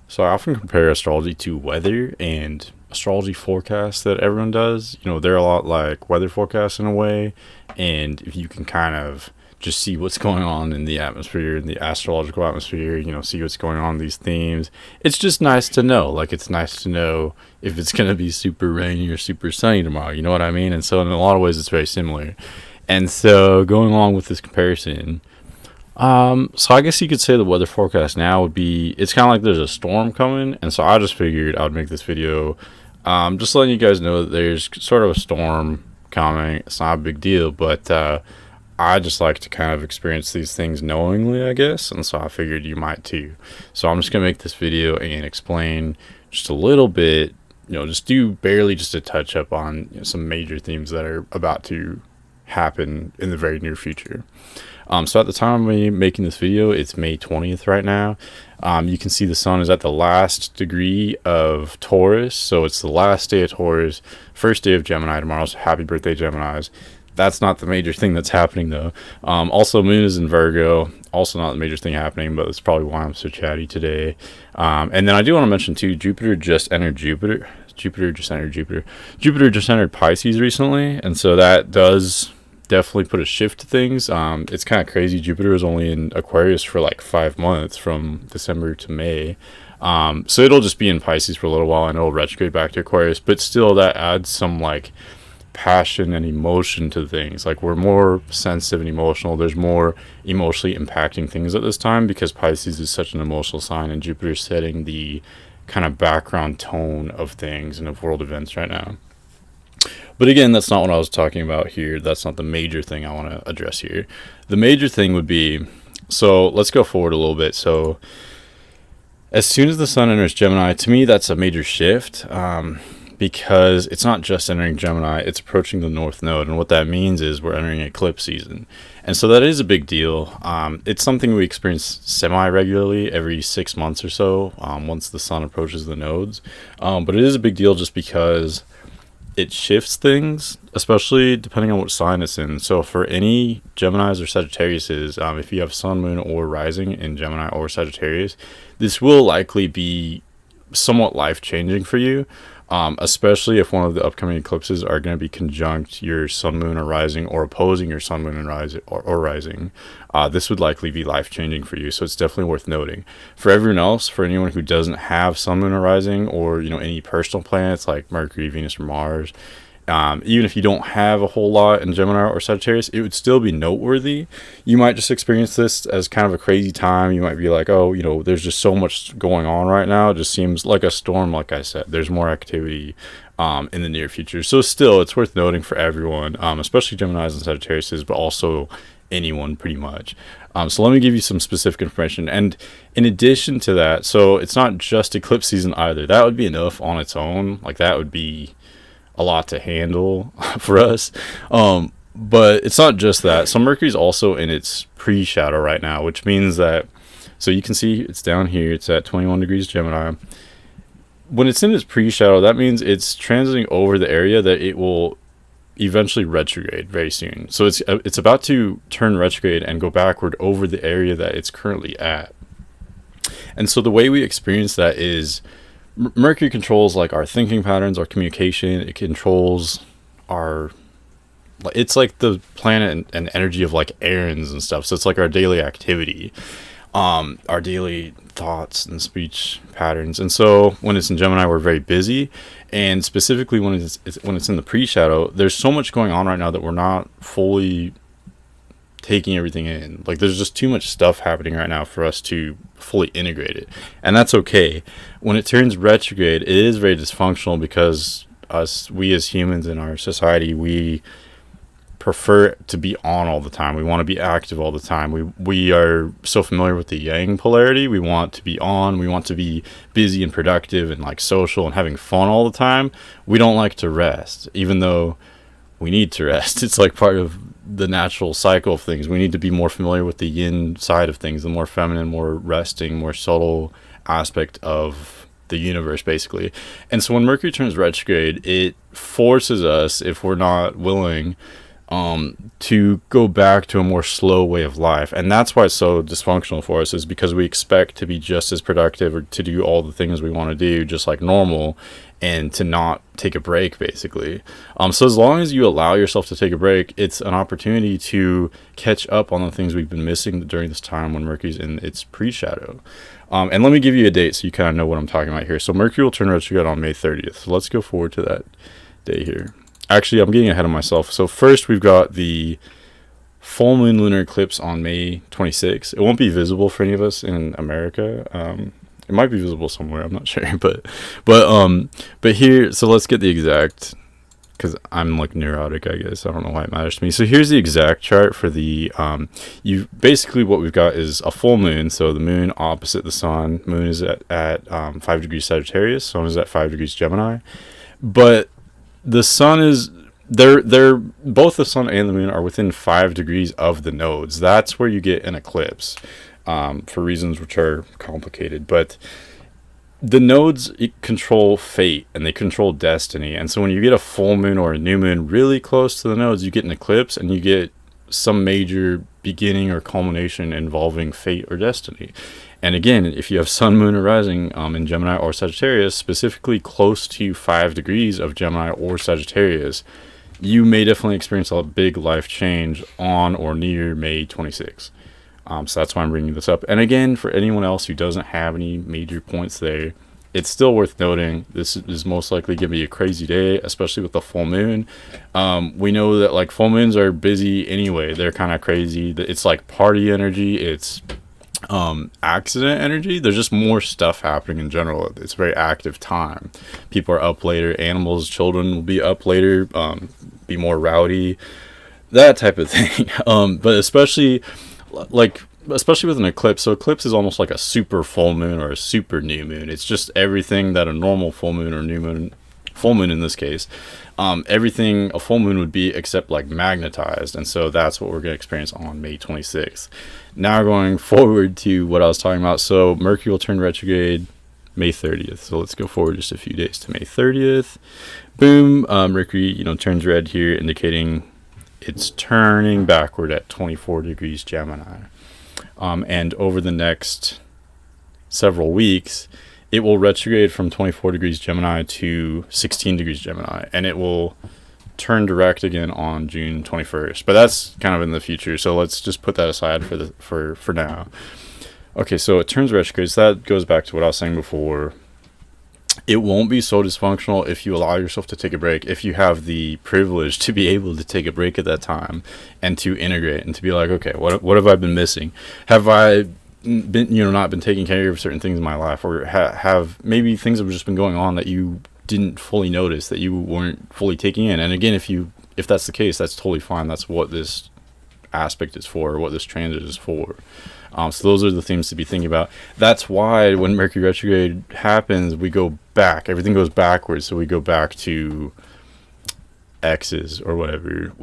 So I often compare astrology to weather and astrology forecasts that everyone does. They're a lot like weather forecasts in a way, and if you can kind of just see what's going on in the atmosphere, in the astrological atmosphere, see what's going on in these themes. It's just nice to know. Like, it's nice to know if it's going to be super rainy or super sunny tomorrow. You know what I mean? And so in a lot of ways, it's very similar. And so going along with this comparison, so I guess you could say the weather forecast now would be, it's kind of like there's a storm coming, and so I just figured I would make this video, just letting you guys know that there's sort of a storm coming. It's not a big deal, but I just like to kind of experience these things knowingly, I guess, and so I figured you might too. So I'm just gonna make this video and explain just a little bit, just do barely just a touch up on some major themes that are about to happen in the very near future. So at the time of me making this video, it's May 20th right now. You can see the sun is at the last degree of Taurus. So it's the last day of Taurus, first day of Gemini tomorrow. So happy birthday, Geminis. That's not the major thing that's happening though. Also, moon is in Virgo. Also not the major thing happening, but that's probably why I'm so chatty today. And then I do want to mention too, Jupiter just entered Pisces recently. And so that does definitely put a shift to things. It's kind of crazy. Jupiter was only in Aquarius for like 5 months, from December to May. So it'll just be in Pisces for a little while, and it'll retrograde back to Aquarius. But still, that adds some like passion and emotion to things. Like, we're more sensitive and emotional. There's more emotionally impacting things at this time because Pisces is such an emotional sign, and Jupiter's setting the kind of background tone of things and of world events right now. But again, that's not what I was talking about here. That's not the major thing I want to address here. The major thing would be, so let's go forward a little bit. So as soon as the sun enters Gemini, to me, that's a major shift, because it's not just entering Gemini, it's approaching the North Node. And what that means is we're entering eclipse season. And so that is a big deal. It's something we experience semi-regularly every 6 months or so, once the sun approaches the nodes. But it is a big deal just because it shifts things, especially depending on what sign it's in. So for any Geminis or Sagittariuses, if you have sun, moon, or rising in Gemini or Sagittarius, this will likely be somewhat life-changing for you, especially if one of the upcoming eclipses are going to be conjunct your sun, moon, or rising, or opposing your sun, moon, and rising, or rising. This would likely be life-changing for you, so it's definitely worth noting. For everyone else, for anyone who doesn't have sun, moon, or rising, or any personal planets like Mercury, Venus, or Mars, even if you don't have a whole lot in Gemini or Sagittarius, it would still be noteworthy. You might just experience this as kind of a crazy time. You might be like, oh, there's just so much going on right now. It just seems like a storm, like I said. There's more activity in the near future. So still, it's worth noting for everyone, especially Geminis and Sagittarius, but also anyone pretty much. So let me give you some specific information. And in addition to that, so it's not just eclipse season either. That would be enough on its own. Like, that would be a lot to handle for us. But it's not just that. So Mercury's also in its pre-shadow right now, which means that, so you can see it's down here, it's at 21 degrees Gemini. When it's in its pre-shadow, that means it's transiting over the area that it will eventually retrograde very soon. So it's about to turn retrograde and go backward over the area that it's currently at. And so the way we experience that is, Mercury controls like our thinking patterns, our communication. It controls it's like the planet and energy of like errands and stuff. So it's like our daily activity, our daily thoughts and speech patterns. And so when it's in Gemini, we're very busy, and specifically when it's in the pre-shadow, there's so much going on right now that we're not fully taking everything in. Like, there's just too much stuff happening right now for us to fully integrate it, and that's okay. When it turns retrograde, it is very dysfunctional because we as humans in our society, we prefer to be on all the time. We want to be active all the time. We are so familiar with the yang polarity. We want to be on. We want to be busy and productive and like social and having fun all the time. We don't like to rest, even though we need to rest. It's like part of the natural cycle of things. We need to be more familiar with the yin side of things, the more feminine, more resting, more subtle aspect of the universe, basically. And so when Mercury turns retrograde, it forces us, if we're not willing, to go back to a more slow way of life. And that's why it's so dysfunctional for us, is because we expect to be just as productive or to do all the things we want to do just like normal, and to not take a break, basically. So as long as you allow yourself to take a break, it's an opportunity to catch up on the things we've been missing during this time when Mercury's in its pre-shadow. And let me give you a date so you kind of know what I'm talking about here. So Mercury will turn retrograde on May 30th. So let's go forward to that day here. Actually, I'm getting ahead of myself. So first we've got the full moon lunar eclipse on May 26th. It won't be visible for any of us in America. It might be visible somewhere, I'm not sure, but here, so let's get the exact, because I'm like neurotic, I guess. I don't know why it matters to me. So here's the exact chart for the you basically, what we've got is a full moon. So the moon opposite the sun. Moon is at 5 degrees Sagittarius. Sun is at 5 degrees Gemini. But the sun is, they're both, the sun and the moon are within 5 degrees of the nodes. That's where you get an eclipse, for reasons which are complicated. But the nodes control fate and they control destiny. And so when you get a full moon or a new moon really close to the nodes, you get an eclipse and you get some major beginning or culmination involving fate or destiny. And again, if you have sun, moon, or rising in Gemini or Sagittarius, specifically close to 5 degrees of Gemini or Sagittarius, you may definitely experience a big life change on or near May 26th. So that's why I'm bringing this up. And again, for anyone else who doesn't have any major points there, it's still worth noting this is most likely going to be a crazy day, especially with the full moon. We know that like full moons are busy anyway. They're kind of crazy. It's like party energy. It's accident energy. There's just more stuff happening in general. It's a very active time. People are up later. Animals, children will be up later, be more rowdy, that type of thing. But especially with an eclipse. So eclipse is almost like a super full moon or a super new moon. It's just everything that a normal full moon or new moon, full moon in this case, everything a full moon would be except like magnetized. And so that's what we're going to experience on May 26th. Now going forward to what I was talking about. So Mercury will turn retrograde May 30th. So let's go forward just a few days to May 30th. Boom. Mercury, turns red here, indicating it's turning backward at 24 degrees Gemini. And over the next several weeks, it will retrograde from 24 degrees Gemini to 16 degrees Gemini. And it will turn direct again on June 21st. But that's kind of in the future. So let's just put that aside for now. Okay, so it turns retrograde. So that goes back to what I was saying before. It won't be so dysfunctional if you allow yourself to take a break, if you have the privilege to be able to take a break at that time and to integrate and to be like, okay, what have I been missing? Have I been, not been taking care of certain things in my life, or have maybe things have just been going on that you didn't fully notice, that you weren't fully taking in? And again, if that's the case, that's totally fine. That's what this aspect is for, or what this transit is for. So those are the things to be thinking about. That's why when Mercury retrograde happens, we go back. Everything goes backwards. So we go back to X's or whatever.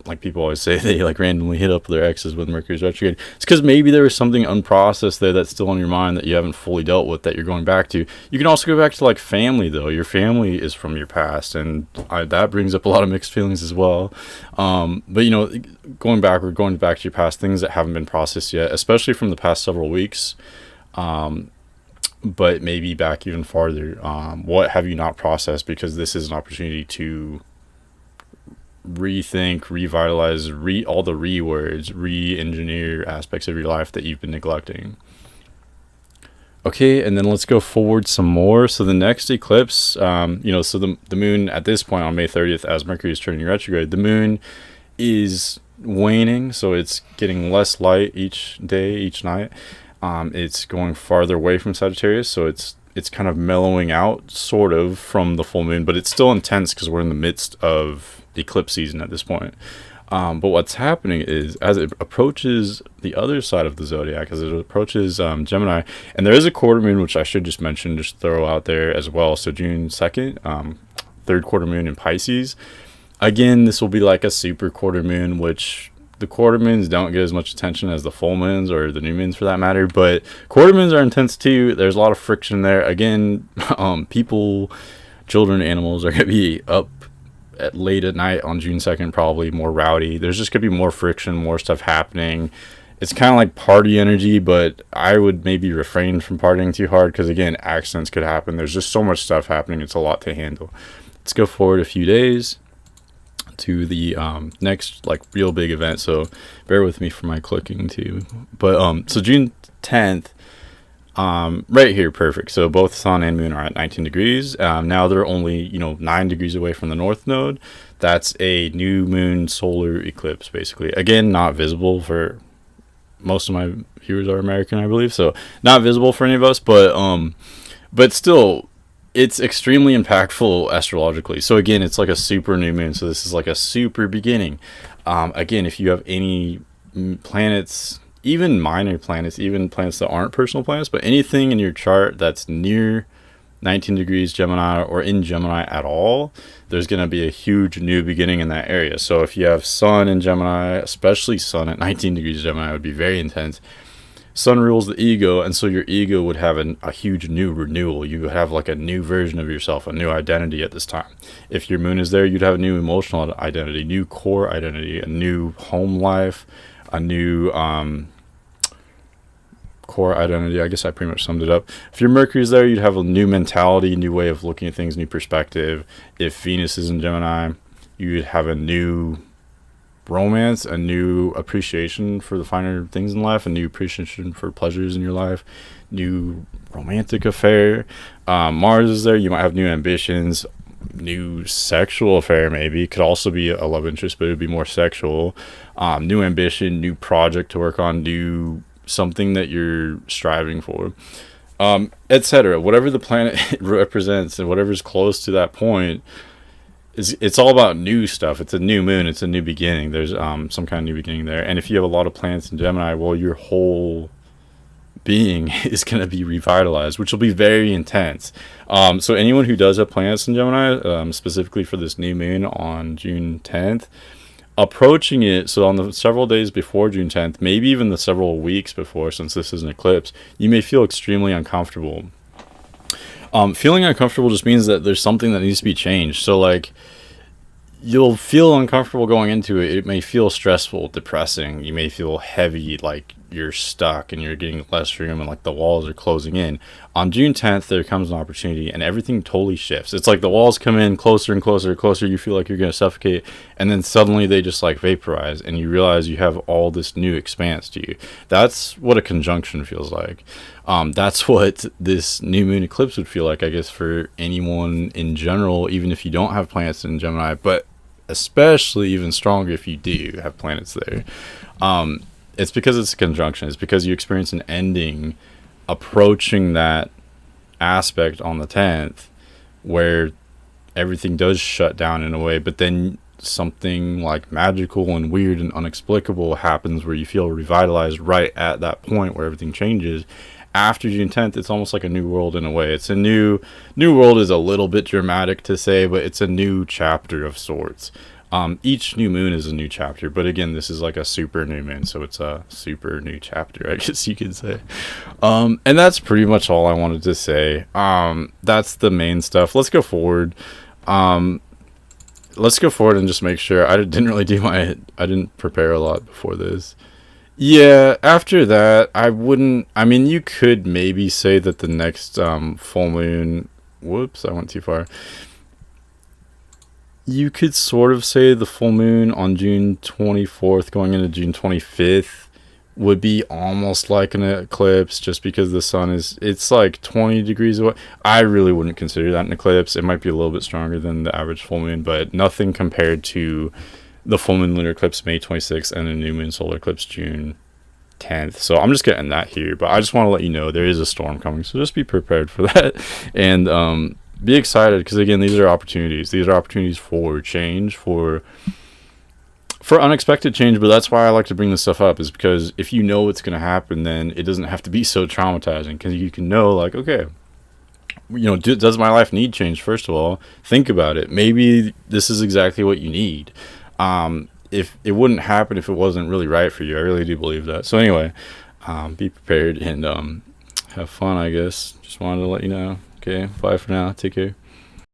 Like people always say, they like randomly hit up their exes when Mercury's retrograde. It's because maybe there was something unprocessed there that's still on your mind that you haven't fully dealt with, that you're going back to. You can also go back to like family, though. Your family is from your past, and that brings up a lot of mixed feelings as well. But going back to your past, things that haven't been processed yet, especially from the past several weeks, but maybe back even farther. What have you not processed? Because this is an opportunity to rethink, revitalize, all the words, re-engineer aspects of your life that you've been neglecting. Okay, and then let's go forward some more. So the next eclipse, so the moon at this point on May 30th, as Mercury is turning retrograde, the moon is waning, so it's getting less light each day, each night. It's going farther away from Sagittarius, so it's kind of mellowing out, sort of, from the full moon, but it's still intense because we're in the midst of eclipse season at this point. But what's happening is, as it approaches the other side of the zodiac, as it approaches Gemini, and there is a quarter moon, which I should just mention, just throw out there as well. So June 2nd, third quarter moon in Pisces. Again, this will be like a super quarter moon, which the quarter moons don't get as much attention as the full moons or the new moons for that matter, but quarter moons are intense too. There's a lot of friction there. Again, people, children, animals are going to be up late at night on June 2nd, probably more rowdy. There's just going to be more friction, more stuff happening. It's kind of like party energy, but I would maybe refrain from partying too hard because, again, accidents could happen. There's just so much stuff happening. It's a lot to handle. Let's go forward a few days to the next like real big event. So bear with me for my clicking too. But so June 10th, right here, perfect. So both sun and moon are at 19 degrees. Now they're only 9 degrees away from the north node. That's a new moon solar eclipse, basically. Again, not visible for most of my viewers are American, I believe, so not visible for any of us, but still, it's extremely impactful astrologically. So again, it's like a super new moon, so this is like a super beginning. Again, if you have any planets, even minor planets, even planets that aren't personal planets, but anything in your chart that's near 19 degrees Gemini or in Gemini at all, there's going to be a huge new beginning in that area. So if you have sun in Gemini, especially sun at 19 degrees Gemini, would be very intense. Sun rules the ego, and so your ego would have a huge new renewal. You would have like a new version of yourself, a new identity at this time. If your moon is there, you'd have a new emotional identity, new core identity, a new home life, a new core identity. I guess I pretty much summed it up. If your Mercury is there, you'd have a new mentality, new way of looking at things, new perspective. If Venus is in Gemini, you'd have a new romance, a new appreciation for the finer things in life, a new appreciation for pleasures in your life, new romantic affair. Mars is there, you might have new ambitions, new sexual affair, maybe. Could also be a love interest, but it would be more sexual. New ambition, new project to work on, new something that you're striving for, etc. Whatever the planet represents and whatever's close to that point, it's all about new stuff. It's a new moon, it's a new beginning. There's some kind of new beginning there. And if you have a lot of planets in Gemini, well, your whole being is going to be revitalized, which will be very intense. So anyone who does have planets in Gemini, specifically for this new moon on June 10th, approaching it, so on the several days before June 10th, maybe even the several weeks before, since this is an eclipse, you may feel extremely uncomfortable. Feeling uncomfortable just means that there's something that needs to be changed. So like, you'll feel uncomfortable going into it. It may feel stressful, depressing. You may feel heavy, like you're stuck and you're getting less room and like the walls are closing in. On June 10th, there comes an opportunity and everything totally shifts. It's like the walls come in closer and closer and closer. You feel like you're going to suffocate, and then suddenly they just like vaporize and you realize you have all this new expanse to you. That's what a conjunction feels like. That's what this new moon eclipse would feel like, I guess, for anyone in general, even if you don't have planets in Gemini, but especially even stronger if you do have planets there. It's because it's a conjunction. It's because you experience an ending approaching that aspect on the 10th where everything does shut down in a way, but then something like magical and weird and inexplicable happens where you feel revitalized right at that point where everything changes. After June 10th, it's almost like a new world in a way. It's a new world is a little bit dramatic to say, but it's a new chapter of sorts. Each new moon is a new chapter, but again, this is like a super new moon, so it's a super new chapter, I guess you could say. And that's pretty much all I wanted to say. That's the main stuff. Let's go forward. Let's go forward and just make sure. I didn't prepare a lot before this. Yeah, after that, you could maybe say that the next full moon, whoops, I went too far. You could sort of say the full moon on June 24th going into June 25th would be almost like an eclipse, just because the sun it's like 20 degrees away. I really wouldn't consider that an eclipse. It might be a little bit stronger than the average full moon, but nothing compared to the full moon lunar eclipse May 26th and the new moon solar eclipse June 10th. So I'm just getting that here, but I just want to let you know there is a storm coming, so just be prepared for that. And be excited, because again, these are opportunities for change, for unexpected change. But that's why I like to bring this stuff up, is because if you know what's going to happen, then it doesn't have to be so traumatizing, because you can know, like, okay, does my life need change? First of all, think about it. Maybe this is exactly what you need. If it wouldn't happen if it wasn't really right for you. I really do believe that. So anyway, be prepared and have fun, I guess. Just wanted to let you know. Okay, bye for now. Take care.